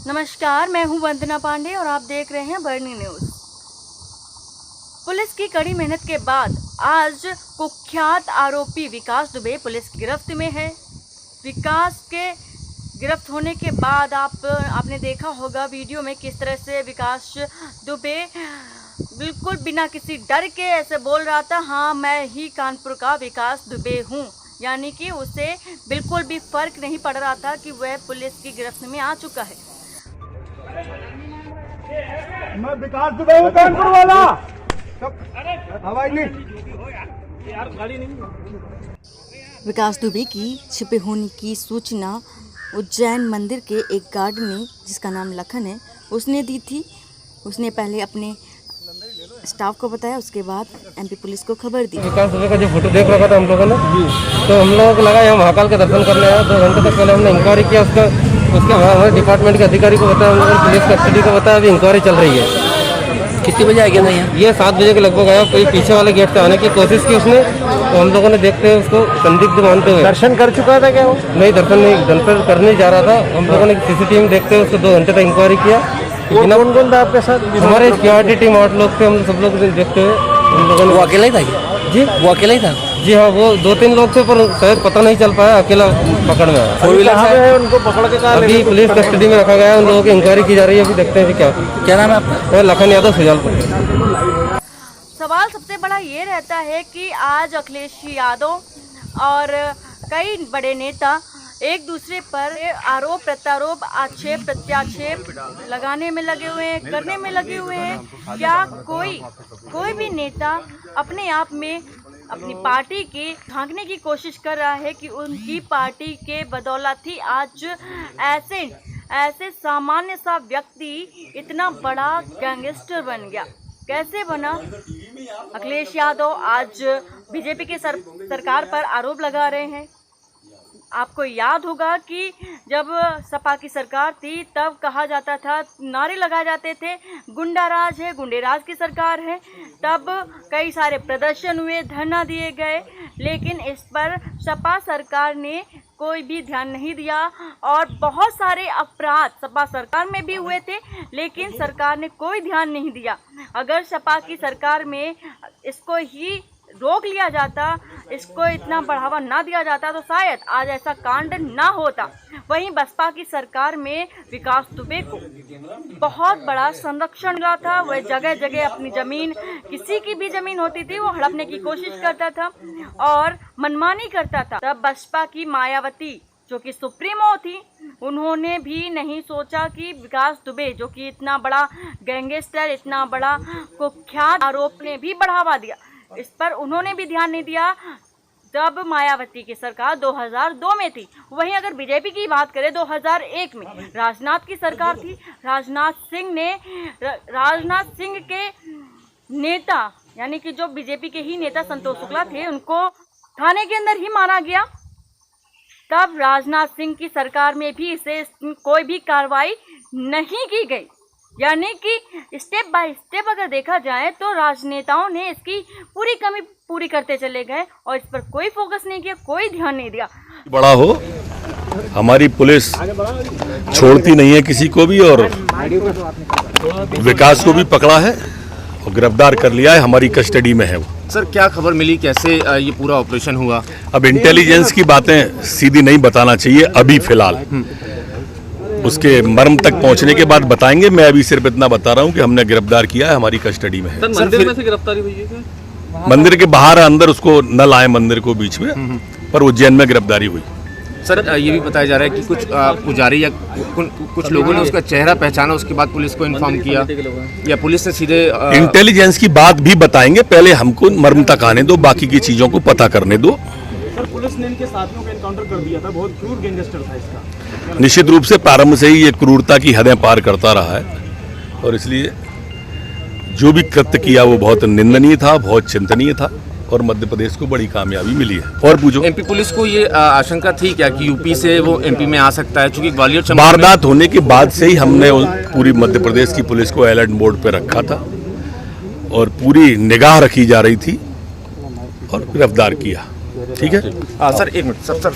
नमस्कार, मैं हूं वंदना पांडे और आप देख रहे हैं बर्नी न्यूज़। पुलिस की कड़ी मेहनत के बाद आज कुख्यात आरोपी विकास दुबे पुलिस की गिरफ्त में है। विकास के गिरफ्त होने के बाद आपने देखा होगा वीडियो में किस तरह से विकास दुबे बिल्कुल बिना किसी डर के ऐसे बोल रहा था, हाँ मैं ही कानपुर का विकास दुबे हूँ। यानी कि उसे बिल्कुल भी फर्क नहीं पड़ रहा था कि वह पुलिस की गिरफ्त में आ चुका है। मैं विकास दुबे हूँ, कानपुर वाला। हवाई नहीं। विकास दुबे की छिपे होने की सूचना उज्जैन मंदिर के एक गार्ड ने, जिसका नाम लखन है, उसने दी थी। उसने पहले अपने स्टाफ को बताया, उसके बाद एमपी पुलिस को खबर दी। विकास दुबे का जो फोटो देख रखा था हम लोगों ने, तो हम लोगों को लगा यहाँ महाकाल के दर्शन करने आया। 2 घंटे तक पहले हमने इंक्वायरी किया, उसके हमारे डिपार्टमेंट के अधिकारी को बताया, हम लोगों ने पुलिस कस्टडी को बताया। अभी इंक्वायरी चल रही है। कितने बजे आ गया था यहाँ? ये 7 बजे के लगभग आया। कोई पीछे वाले गेट से आने की कोशिश की उसने, तो हम लोगों ने देखते हुए उसको संदिग्ध मानते हुए। दर्शन कर चुका था क्या वो? नहीं, दर्शन करने जा रहा था। हम लोगों ने सीसीटीवी में देखते हुए उसको 2 घंटे तक इंक्वायरी किया। कौन कौन था आपके साथ? हमारे सिक्योरिटी टीम 8 लोग थे। हम सब लोग देखते हुए हम लोगों ने। वो अकेला ही था क्या? जी, वो अकेला ही था? जी हाँ, वो 2-3 लोग थे, पर शायद पता नहीं चल पाया, अकेला पकड़ में आया। 4 व्हीलर है, उनको पकड़ के कहा अभी पुलिस कस्टडी में रखा गया है। उन लोगों की इंक्वायरी की जा रही है। अभी देखते हैं क्या नाम है आपका? लखन यादव, सुजालपुर। सवाल सबसे बड़ा ये रहता है कि आज अखिलेश यादव और कई बड़े नेता एक दूसरे पर आरोप प्रत्यारोप, आक्षेप प्रत्याक्षेप लगाने में लगे हुए हैं, करने में लगे हुए हैं। क्या कोई भी नेता अपने आप में अपनी पार्टी की झांकने की कोशिश कर रहा है कि उनकी पार्टी के बदौलत ही आज ऐसे सामान्य सा व्यक्ति इतना बड़ा गैंगस्टर बन गया? कैसे बना? अखिलेश यादव आज बीजेपी के सरकार पर आरोप लगा रहे हैं। आपको याद होगा कि जब सपा की सरकार थी तब कहा जाता था, नारे लगाए जाते थे, गुंडा राज है, गुंडेराज की सरकार है। तब कई सारे प्रदर्शन हुए, धरना दिए गए, लेकिन इस पर सपा सरकार ने कोई भी ध्यान नहीं दिया और बहुत सारे अपराध सपा सरकार में भी हुए थे, लेकिन सरकार ने कोई ध्यान नहीं दिया। अगर सपा की सरकार में इसको ही रोक लिया जाता, इसको इतना बढ़ावा ना दिया जाता, तो शायद आज ऐसा कांड ना होता। वहीं बसपा की सरकार में विकास दुबे को बहुत बड़ा संरक्षण मिला था। वह जगह जगह अपनी जमीन, किसी की भी जमीन होती थी, वो हड़पने की कोशिश करता था और मनमानी करता था। तब बसपा की मायावती, जो कि सुप्रीमो थी, उन्होंने भी नहीं सोचा कि विकास दुबे, जो कि इतना बड़ा गैंगस्टर, इतना बड़ा कुख्यात आरोप ने भी बढ़ावा दिया, इस पर उन्होंने भी ध्यान नहीं दिया जब मायावती की सरकार 2002 में थी। वहीं अगर बीजेपी की बात करें, 2001 में राजनाथ की सरकार थी। राजनाथ सिंह के नेता, यानी कि जो बीजेपी के ही नेता संतोष शुक्ला थे, उनको थाने के अंदर ही मारा गया। तब राजनाथ सिंह की सरकार में भी इसे कोई भी कार्रवाई नहीं की गई। यानी कि स्टेप बाय स्टेप अगर देखा जाए तो राजनेताओं ने इसकी पूरी कमी पूरी करते चले गए और इस पर कोई फोकस नहीं किया, कोई ध्यान नहीं दिया। बड़ा हो, हमारी पुलिस छोड़ती नहीं है किसी को भी, और विकास को भी पकड़ा है और गिरफ्तार कर लिया है, हमारी कस्टडी में है वो। सर, क्या खबर मिली, कैसे ये पूरा ऑपरेशन हुआ? अब इंटेलिजेंस की बातें सीधी नहीं बताना चाहिए अभी फिलहाल, उसके मर्म तक पहुंचने के बाद बताएंगे। मैं अभी सिर्फ इतना बता रहा हूं कि हमने गिरफ्तार किया है, हमारी कस्टडी में है। सर, मंदिर में से गिरफ्तारी हुई है? मंदिर के बाहर अंदर उसको न लाए मंदिर को बीच में, पर उज्जैन में गिरफ्तारी हुई। सर, ये भी बताया जा रहा है कि कुछ पुजारी या कुछ लोगों ने उसका चेहरा पहचाना, उसके बाद पुलिस को इन्फॉर्म किया, या पुलिस ने सीधे इंटेलिजेंस की बात भी बताएंगे, पहले हमको मर्म तक आने दो, बाकी की चीजों को पता करने दो। सर, पुलिस ने इनके साथियों को एनकाउंटर कर दिया था, बहुत क्रूर गैंगस्टर था इसका। निश्चित रूप से प्रारंभ से ही ये क्रूरता की हदें पार करता रहा है, और इसलिए जो भी कृत्य किया वो बहुत निंदनीय था, बहुत चिंतनीय था, और मध्य प्रदेश को बड़ी कामयाबी मिली है। और पूछो, एमपी पुलिस को ये आशंका थी क्या कि यूपी से वो एमपी में आ सकता है? क्योंकि ग्वालियर वारदात होने के बाद से ही हमने पूरी मध्य प्रदेश की पुलिस को अलर्ट मोड पे रखा था और पूरी निगाह रखी जा रही थी और गिरफ्तार किया। ठीक है सर, एक मिनट सर,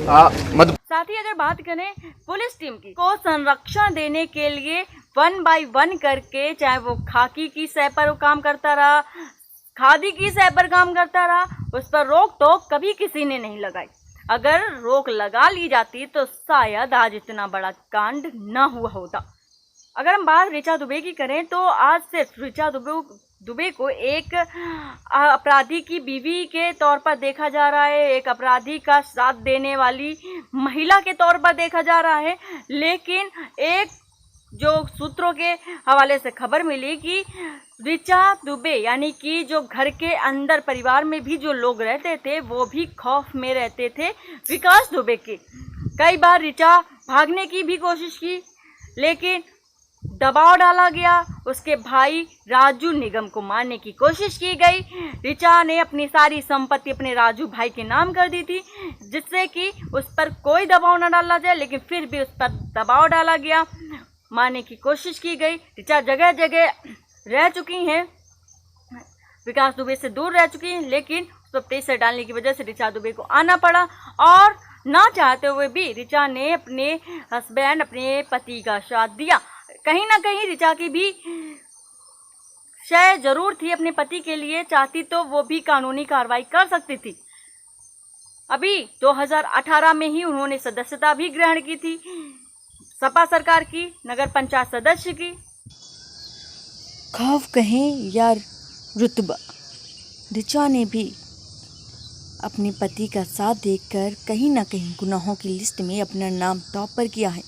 मध्य साथ ही अगर बात करें पुलिस टीम की को संरक्षण देने के लिए 1 बाय 1 करके, चाहे वो खाकी की सह पर वो काम करता रहा, खादी की सह पर काम करता रहा, उस पर रोक टोक कभी किसी ने नहीं लगाई। अगर रोक लगा ली जाती तो शायद आज इतना बड़ा कांड न हुआ होता। अगर हम बात ऋचा दुबे की करें तो आज सिर्फ ऋचा दुबे को एक अपराधी की बीवी के तौर पर देखा जा रहा है, एक अपराधी का साथ देने वाली महिला के तौर पर देखा जा रहा है। लेकिन एक जो सूत्रों के हवाले से खबर मिली कि ऋचा दुबे यानी कि जो घर के अंदर परिवार में भी जो लोग रहते थे वो भी खौफ में रहते थे विकास दुबे के। कई बार ऋचा भागने की भी कोशिश की लेकिन दबाव डाला गया। उसके भाई राजू निगम को मारने की कोशिश की गई। ऋचा ने अपनी सारी संपत्ति अपने राजू भाई के नाम कर दी थी जिससे कि उस पर कोई दबाव न डाला जाए, लेकिन फिर भी उस पर दबाव डाला गया, मारने की कोशिश की गई। ऋचा जगह जगह रह चुकी हैं, विकास दुबे से दूर रह चुकी हैं, लेकिन उस पर प्रेशर डालने की वजह से ऋचा दुबे को आना पड़ा और ना चाहते हुए भी ऋचा ने अपने हस्बैंड, अपने पति का साथ दिया। कहीं ना कहीं ऋचा की भी शय जरूर थी अपने पति के लिए, चाहती तो वो भी कानूनी कार्रवाई कर सकती थी। अभी 2018 में ही उन्होंने सदस्यता भी ग्रहण की थी सपा सरकार की, नगर पंचायत सदस्य की। खौफ कहें या रुतबा, ऋचा ने भी अपने पति का साथ देकर कहीं ना कहीं गुनाहों की लिस्ट में अपना नाम टॉप पर किया है।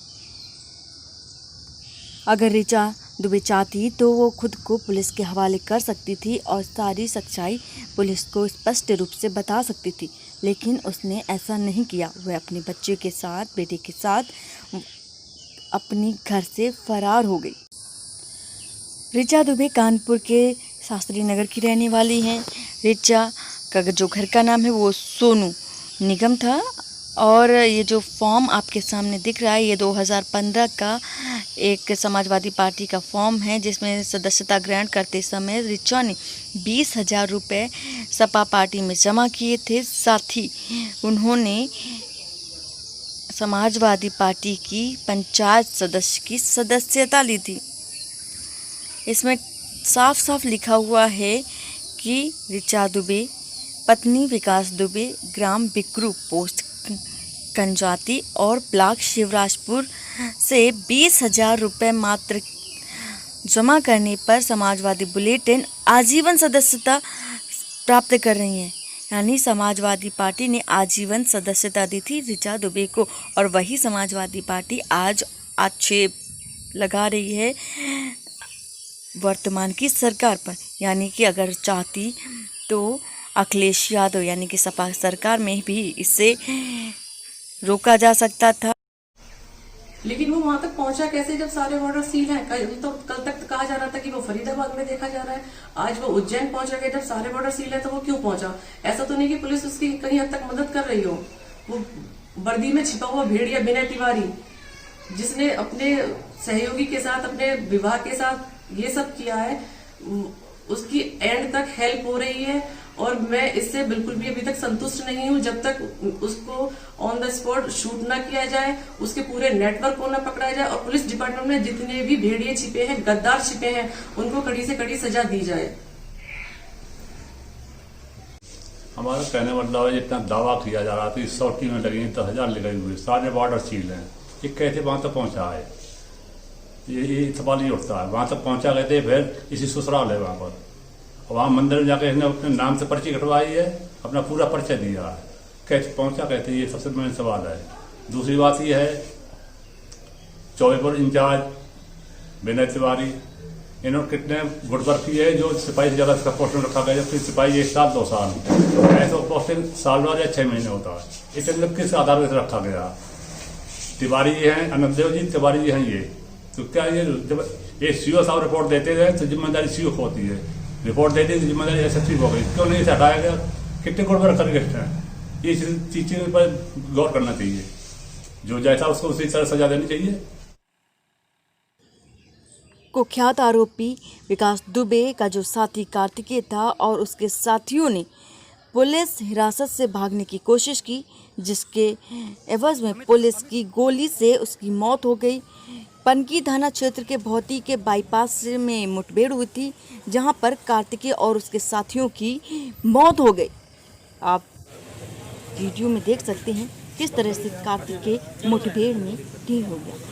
अगर ऋचा दुबे चाहती तो वो खुद को पुलिस के हवाले कर सकती थी और सारी सच्चाई पुलिस को स्पष्ट रूप से बता सकती थी, लेकिन उसने ऐसा नहीं किया। वह अपने बच्चे के साथ, बेटे के साथ अपने घर से फरार हो गई। ऋचा दुबे कानपुर के शास्त्री नगर की रहने वाली हैं। ऋचा का जो घर का नाम है वो सोनू निगम था और ये जो फॉर्म आपके सामने दिख रहा है ये 2015 का एक समाजवादी पार्टी का फॉर्म है जिसमें सदस्यता ग्रहण करते समय ऋचा ने 20,000 रुपये सपा पार्टी में जमा किए थे। साथ ही उन्होंने समाजवादी पार्टी की पंचायत सदस्य की सदस्यता ली थी। इसमें साफ साफ लिखा हुआ है कि ऋचा दुबे पत्नी विकास दुबे, ग्राम बिकरू, पोस्ट कंजाती और ब्लॉक शिवराजपुर से 20,000 रुपये मात्र जमा करने पर समाजवादी बुलेटिन आजीवन सदस्यता प्राप्त कर रही हैं। यानी समाजवादी पार्टी ने आजीवन सदस्यता दी थी ऋचा दुबे को और वही समाजवादी पार्टी आज आक्षेप लगा रही है वर्तमान की सरकार पर। यानी कि अगर चाहती तो अखिलेश यादव यानी कि सपा सरकार में भी इसे रोका जा सकता था। लेकिन वो वहां तक पहुंचा कैसे जब सारे बॉर्डर सील हैं? कल तक कहा जा रहा था कि वो फरीदाबाद में देखा जा रहा है, आज वो उज्जैन पहुंचा गया जब सारे बॉर्डर सील है, तो वो क्यों पहुंचा? ऐसा तो नहीं कि पुलिस उसकी कहीं हद तक मदद कर रही हो। वो वर्दी में छिपा हुआ भेड़िया विनय तिवारी जिसने अपने सहयोगी के साथ, अपने विवाह के साथ ये सब किया है, उसकी एंड तक हेल्प हो रही है और मैं इससे बिल्कुल भी अभी तक संतुष्ट नहीं हूं जब तक उसको ऑन द स्पॉट शूट ना किया जाए, उसके पूरे नेटवर्क को ना पकड़ा जाए और पुलिस डिपार्टमेंट में जितने भी भेड़िए छिपे हैं, गद्दार छिपे हैं, उनको कड़ी से कड़ी सजा दी जाए। हमारा कहने मतलब है जितना दावा किया जा रहा था 100 टीमें लगी, 10,000 लगे हुए, सारे बॉर्डर सील हैं, ये कैसे वहां तक पहुंचा है? ये सवाल ही उठता है। वहां तक पहुंचा गए थे, फिर इसी ससुराल है वहां पर, वहाँ मंदिर में जाकर इसने अपने नाम से पर्ची कटवाई है, अपना पूरा परिचय दिया है, कैसे पहुंचा कहते, ये सबसे मेन सवाल है। दूसरी बात ये है, चौबेपुर इंचार्ज विनय तिवारी, इन्होंने कितने गुटवर्क की है जो सिपाही से ज़्यादा इसका पोस्टिंग रखा गया, फिर सिपाही 1 साल 2 साल, ऐसा पोस्टिंग साल भर या 6 महीने होता है। इसे मतलब किस आधार पर रखा गया? तिवारी जी हैं, अनंत देव जी तिवारी जी हैं, ये तो क्या ये जब ये सीओ साहब रिपोर्ट देते थे तो जिम्मेदारी सीओ को होती है, रिपोर्ट देती थी जिम्मेदारी एसएसपी को हो गई, क्यों नहीं इसे हटाया गया? कितने गुटवर्क करके हैं? ये चीज़ों पर गौर करना चाहिए, जो जैसा उसको उसी तरह सजा देनी चाहिए। कुख्यात आरोपी विकास दुबे का जो साथी कार्तिकेय था और उसके साथियों ने पुलिस हिरासत से भागने की कोशिश की, जिसके एवज में पुलिस की गोली से उसकी मौत हो गई। पनकी थाना क्षेत्र के भौती के बाईपास में मुठभेड़ हुई थी, जहां पर कार्तिकेय और उसके साथियों की मौत हो गई। आप वीडियो में देख सकते हैं किस तरह से कार्तिकेय मुठभेड़ में ढेर हो गया।